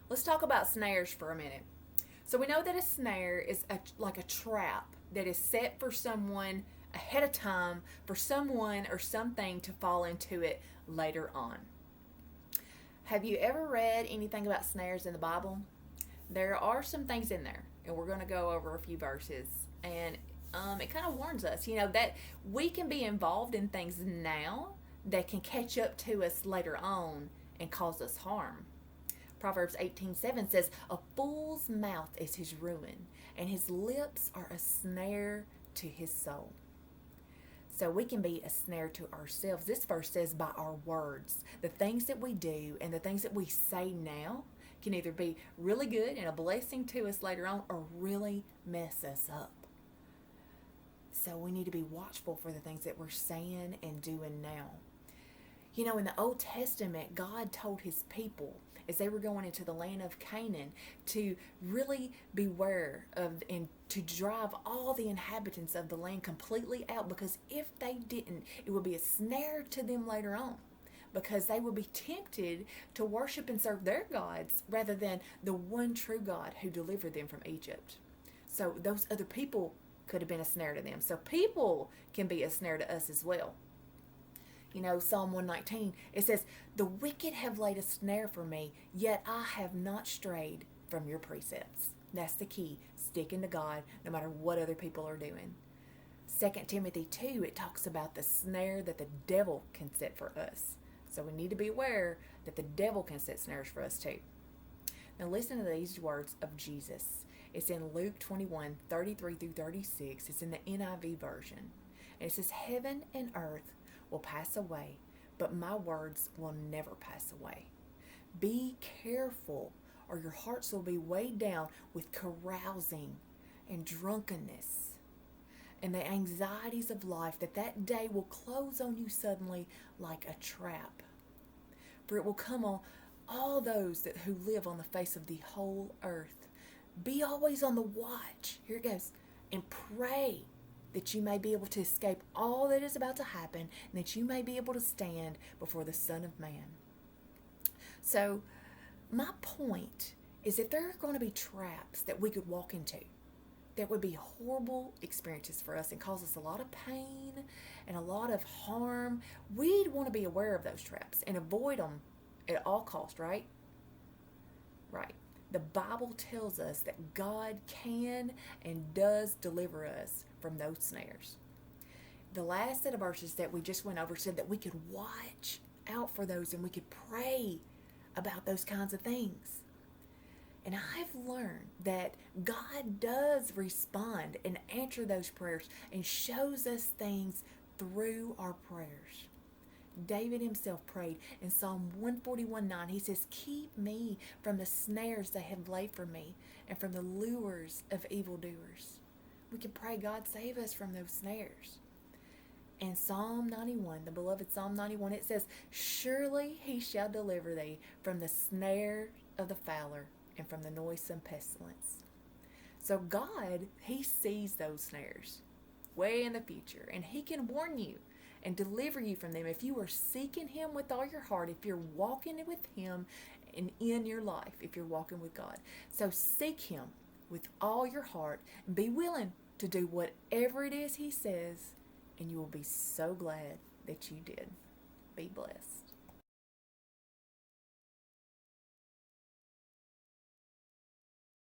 Let's talk about snares for a minute. So we know that a snare is like a trap that is set for someone ahead of time for someone or something to fall into it later on. Have you ever read anything about snares in the Bible? There are some things in there, and we're going to go over a few verses. And it kind of warns us, that we can be involved in things now that can catch up to us later on and cause us harm. Proverbs 18:7 says, "A fool's mouth is his ruin, and his lips are a snare to his soul." So we can be a snare to ourselves. This verse says, by our words, the things that we do and the things that we say now can either be really good and a blessing to us later on or really mess us up. So we need to be watchful for the things that we're saying and doing now. In the Old Testament, God told his people as they were going into the land of Canaan to really beware of and to drive all the inhabitants of the land completely out, because if they didn't, it would be a snare to them later on, because they would be tempted to worship and serve their gods rather than the one true God who delivered them from Egypt. So those other people could have been a snare to them. So people can be a snare to us as well. Psalm 119, it says, "The wicked have laid a snare for me, yet I have not strayed from your precepts." That's the key, sticking to God no matter what other people are doing. 2 Timothy 2, it talks about the snare that the devil can set for us. So we need to be aware that the devil can set snares for us too. Now listen to these words of Jesus. It's in Luke 21:33-36. It's in the NIV version. And it says, "Heaven and earth will pass away, but my words will never pass away. Be careful, or your hearts will be weighed down with carousing and drunkenness and the anxieties of life, that day will close on you suddenly like a trap. For it will come on all those who live on the face of the whole earth. Be always on the watch," here it goes, "and pray that you may be able to escape all that is about to happen, and that you may be able to stand before the Son of Man." So my point is that there are going to be traps that we could walk into that would be horrible experiences for us and cause us a lot of pain and a lot of harm. We'd want to be aware of those traps and avoid them at all costs, right? Right. The Bible tells us that God can and does deliver us from those snares. The last set of verses that we just went over said that we could watch out for those and we could pray about those kinds of things. And I've learned that God does respond and answer those prayers and shows us things through our prayers. David himself prayed in Psalm 141:9. He says, "Keep me from the snares they have laid for me and from the lures of evildoers." We can pray, God, save us from those snares. And Psalm 91, the beloved Psalm 91, it says, "Surely he shall deliver thee from the snare of the fowler and from the noisome pestilence." So God, he sees those snares way in the future, and he can warn you and deliver you from them if you are seeking him with all your heart, if you're walking with him and in your life, if you're walking with God. So seek him with all your heart and be willing to do whatever it is he says, and you will be so glad that you did. Be blessed.